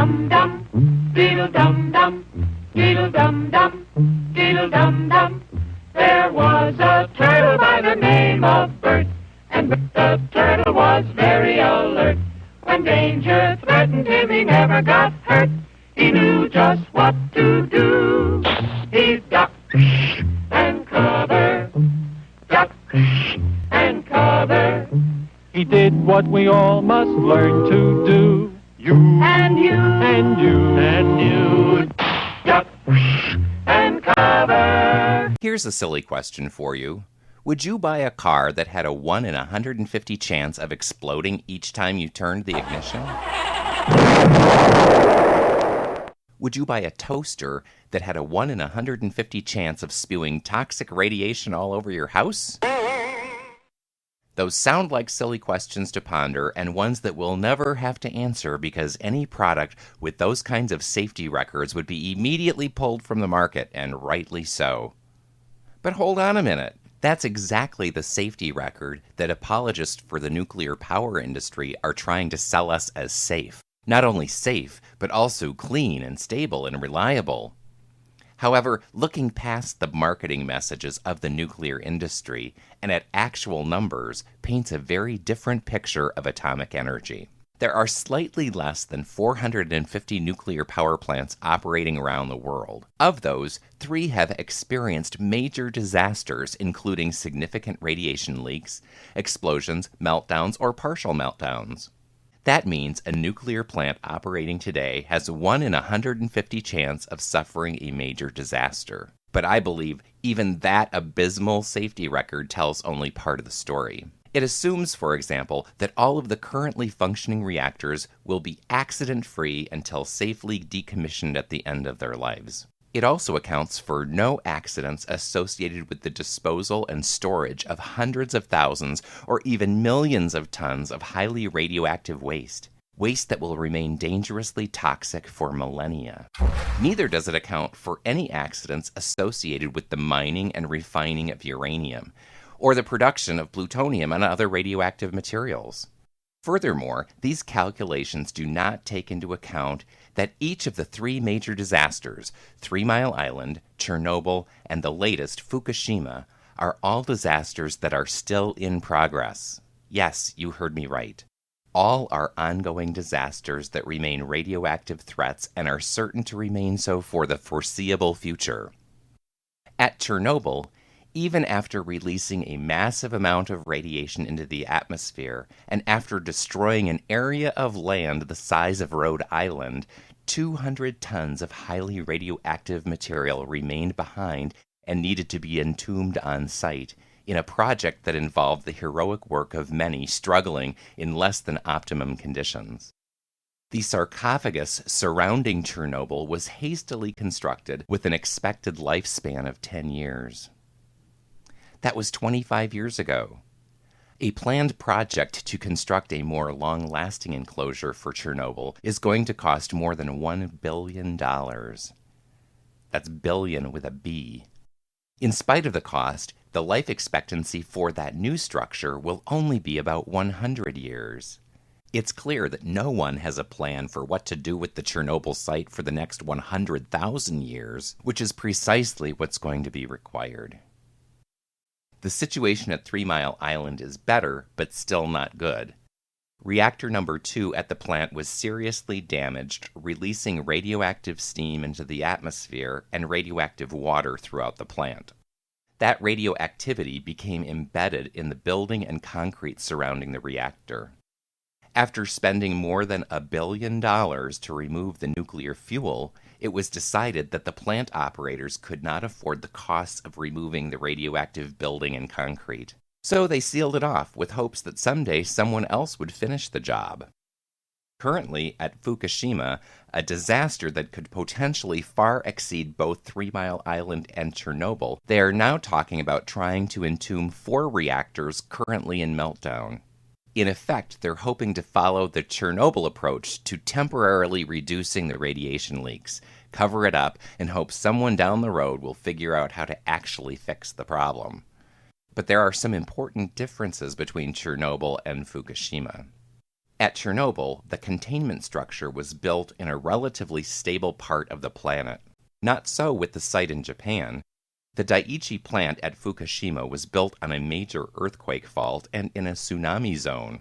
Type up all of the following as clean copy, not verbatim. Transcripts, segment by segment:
dum-dum, diddle-dum-dum, diddle-dum-dum, diddle-dum-dum. There was a turtle by the name of Bert, and the turtle was very alert. When danger threatened him, he never got hurt. He knew just what to do. He'd duck and cover, duck and cover. He did what we all must learn to do. You and you and you and you, duck and cover. Here's a silly question for you. Would you buy a car that had a 1 in 150 chance of exploding each time you turned the ignition? Would you buy a toaster that had a 1 in 150 chance of spewing toxic radiation all over your house? Those sound like silly questions to ponder, and ones that we'll never have to answer because any product with those kinds of safety records would be immediately pulled from the market, and rightly so. But hold on a minute. That's exactly the safety record that apologists for the nuclear power industry are trying to sell us as safe. Not only safe, but also clean and stable and reliable. However, looking past the marketing messages of the nuclear industry and at actual numbers paints a very different picture of atomic energy. There are slightly less than 450 nuclear power plants operating around the world. Of those, 3 have experienced major disasters, including significant radiation leaks, explosions, meltdowns, or partial meltdowns. That means a nuclear plant operating today has a 1 in 150 chance of suffering a major disaster. But I believe even that abysmal safety record tells only part of the story. It assumes, for example, that all of the currently functioning reactors will be accident-free until safely decommissioned at the end of their lives. It also accounts for no accidents associated with the disposal and storage of hundreds of thousands or even millions of tons of highly radioactive waste that will remain dangerously toxic for millennia. Neither does it account for any accidents associated with the mining and refining of uranium, or the production of plutonium and other radioactive materials. Furthermore, these calculations do not take into account that each of the 3 major disasters, 3 Mile Island, Chernobyl, and the latest, Fukushima, are all disasters that are still in progress. Yes, you heard me right. All are ongoing disasters that remain radioactive threats and are certain to remain so for the foreseeable future. At Chernobyl, even after releasing a massive amount of radiation into the atmosphere, and after destroying an area of land the size of Rhode Island, 200 tons of highly radioactive material remained behind and needed to be entombed on site, in a project that involved the heroic work of many struggling in less than optimum conditions. The sarcophagus surrounding Chernobyl was hastily constructed with an expected lifespan of 10 years. That was 25 years ago. A planned project to construct a more long-lasting enclosure for Chernobyl is going to cost more than $1 billion. That's billion with a B. In spite of the cost, the life expectancy for that new structure will only be about 100 years. It's clear that no one has a plan for what to do with the Chernobyl site for the next 100,000 years, which is precisely what's going to be required. The situation at 3 Mile Island is better, but still not good. Reactor number 2 at the plant was seriously damaged, releasing radioactive steam into the atmosphere and radioactive water throughout the plant. That radioactivity became embedded in the building and concrete surrounding the reactor. After spending more than $1 billion to remove the nuclear fuel, it was decided that the plant operators could not afford the costs of removing the radioactive building and concrete. So they sealed it off with hopes that someday someone else would finish the job. Currently, at Fukushima, a disaster that could potentially far exceed both 3 Mile Island and Chernobyl, they are now talking about trying to entomb 4 reactors currently in meltdown. In effect, they're hoping to follow the Chernobyl approach to temporarily reducing the radiation leaks, cover it up, and hope someone down the road will figure out how to actually fix the problem. But there are some important differences between Chernobyl and Fukushima. At Chernobyl, the containment structure was built in a relatively stable part of the planet. Not so with the site in Japan. The Daiichi plant at Fukushima was built on a major earthquake fault and in a tsunami zone.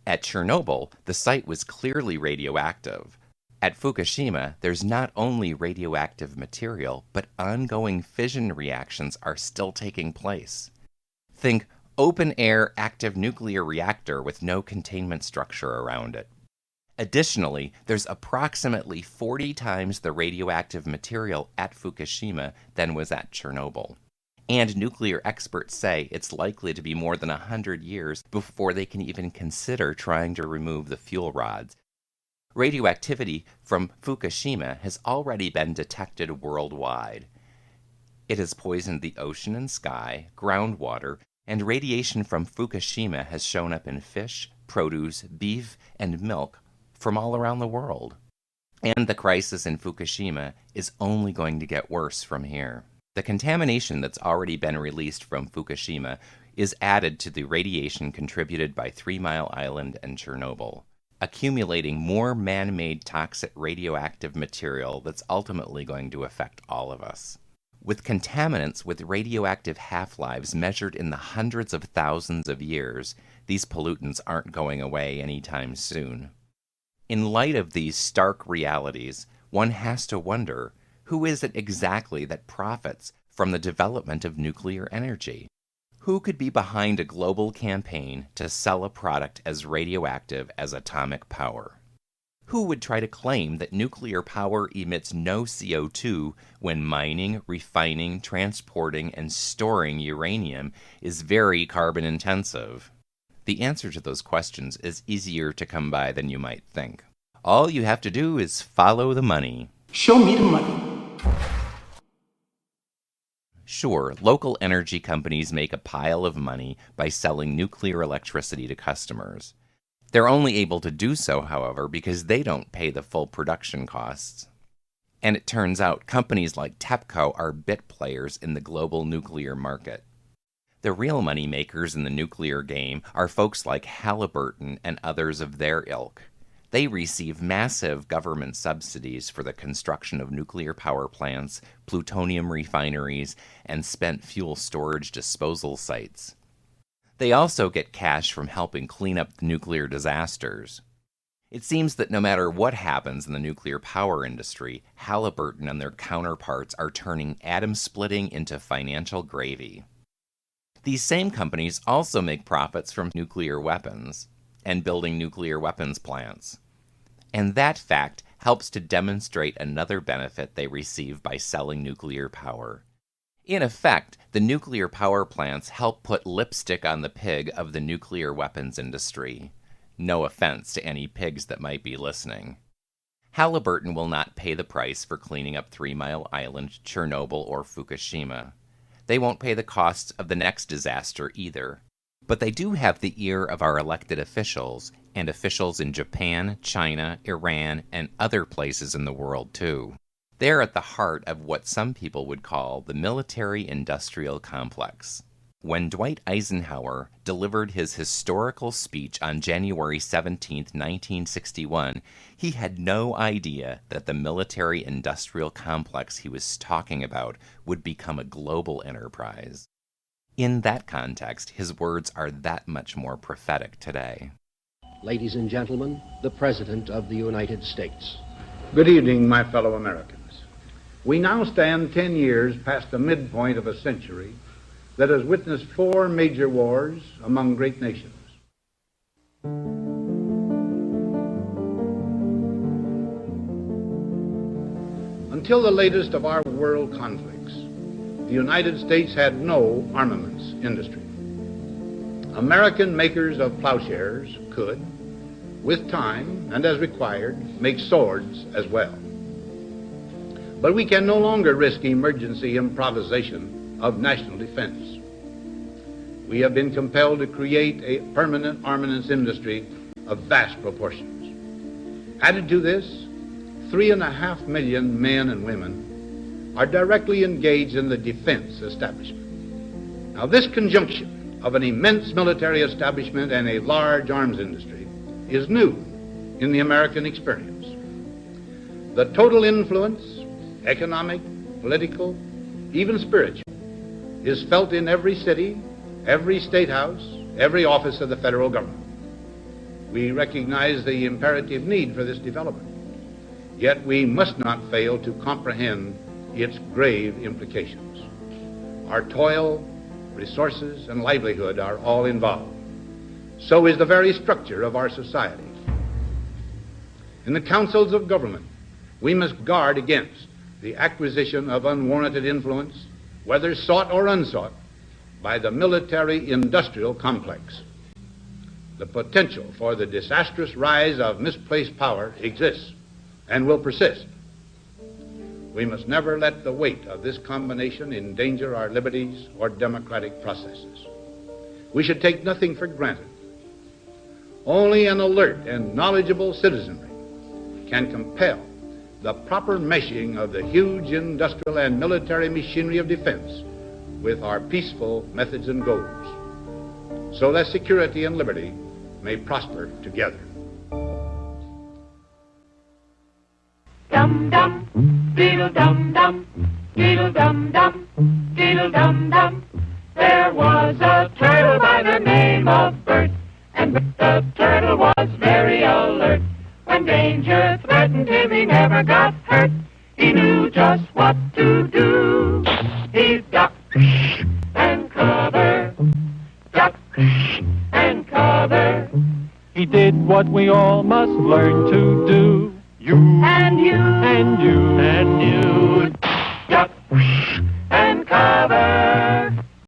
At Chernobyl, the site was clearly radioactive. At Fukushima, there's not only radioactive material, but ongoing fission reactions are still taking place. Think open-air active nuclear reactor with no containment structure around it. Additionally, there's approximately 40 times the radioactive material at Fukushima than was at Chernobyl. And nuclear experts say it's likely to be more than 100 years before they can even consider trying to remove the fuel rods. Radioactivity from Fukushima has already been detected worldwide. It has poisoned the ocean and sky, groundwater, and radiation from Fukushima has shown up in fish, produce, beef, and milk from all around the world. And the crisis in Fukushima is only going to get worse from here. The contamination that's already been released from Fukushima is added to the radiation contributed by 3 Mile Island and Chernobyl, accumulating more man-made toxic radioactive material that's ultimately going to affect all of us. With contaminants with radioactive half-lives measured in the hundreds of thousands of years, these pollutants aren't going away anytime soon. In light of these stark realities, one has to wonder, who is it exactly that profits from the development of nuclear energy? Who could be behind a global campaign to sell a product as radioactive as atomic power? Who would try to claim that nuclear power emits no CO2 when mining, refining, transporting, and storing uranium is very carbon intensive? The answer to those questions is easier to come by than you might think. All you have to do is follow the money. Show me the money. Sure, local energy companies make a pile of money by selling nuclear electricity to customers. They're only able to do so, however, because they don't pay the full production costs. And it turns out companies like TEPCO are bit players in the global nuclear market. The real money makers in the nuclear game are folks like Halliburton and others of their ilk. They receive massive government subsidies for the construction of nuclear power plants, plutonium refineries, and spent fuel storage disposal sites. They also get cash from helping clean up the nuclear disasters. It seems that no matter what happens in the nuclear power industry, Halliburton and their counterparts are turning atom splitting into financial gravy. These same companies also make profits from nuclear weapons and building nuclear weapons plants. And that fact helps to demonstrate another benefit they receive by selling nuclear power. In effect, the nuclear power plants help put lipstick on the pig of the nuclear weapons industry. No offense to any pigs that might be listening. Halliburton will not pay the price for cleaning up 3 Mile Island, Chernobyl, or Fukushima. They won't pay the costs of the next disaster either. But they do have the ear of our elected officials, and officials in Japan, China, Iran, and other places in the world too. They're at the heart of what some people would call the military-industrial complex. When Dwight Eisenhower delivered his historical speech on January 17, 1961, he had no idea that the military-industrial complex he was talking about would become a global enterprise. In that context, his words are that much more prophetic today. Ladies and gentlemen, the President of the United States. Good evening, my fellow Americans. We now stand 10 years past the midpoint of a century that has witnessed 4 major wars among great nations. Until the latest of our world conflicts, the United States had no armaments industry. American makers of plowshares could, with time and as required, make swords as well. But we can no longer risk emergency improvisation of national defense. We have been compelled to create a permanent armaments industry of vast proportions. Added to this, 3.5 million men and women are directly engaged in the defense establishment. Now, this conjunction of an immense military establishment and a large arms industry is new in the American experience. The total influence, economic, political, even spiritual, is felt in every city, every state house, every office of the federal government. We recognize the imperative need for this development, yet we must not fail to comprehend its grave implications. Our toil, resources, and livelihood are all involved. So is the very structure of our society. In the councils of government, we must guard against the acquisition of unwarranted influence, whether sought or unsought, by the military-industrial complex. The potential for the disastrous rise of misplaced power exists and will persist. We must never let the weight of this combination endanger our liberties or democratic processes. We should take nothing for granted. Only an alert and knowledgeable citizenry can compel the proper meshing of the huge industrial and military machinery of defense with our peaceful methods and goals, so that security and liberty may prosper together. Dum dum, diddle dum dum, diddle dum dum, diddle dum dum. There was a turtle by the name of Bert, and the turtle was very alert. When danger threatened him, he never got hurt. He knew just what to do. He ducked and covered, ducked and covered. He did what we all must learn to do. You And you and you and you.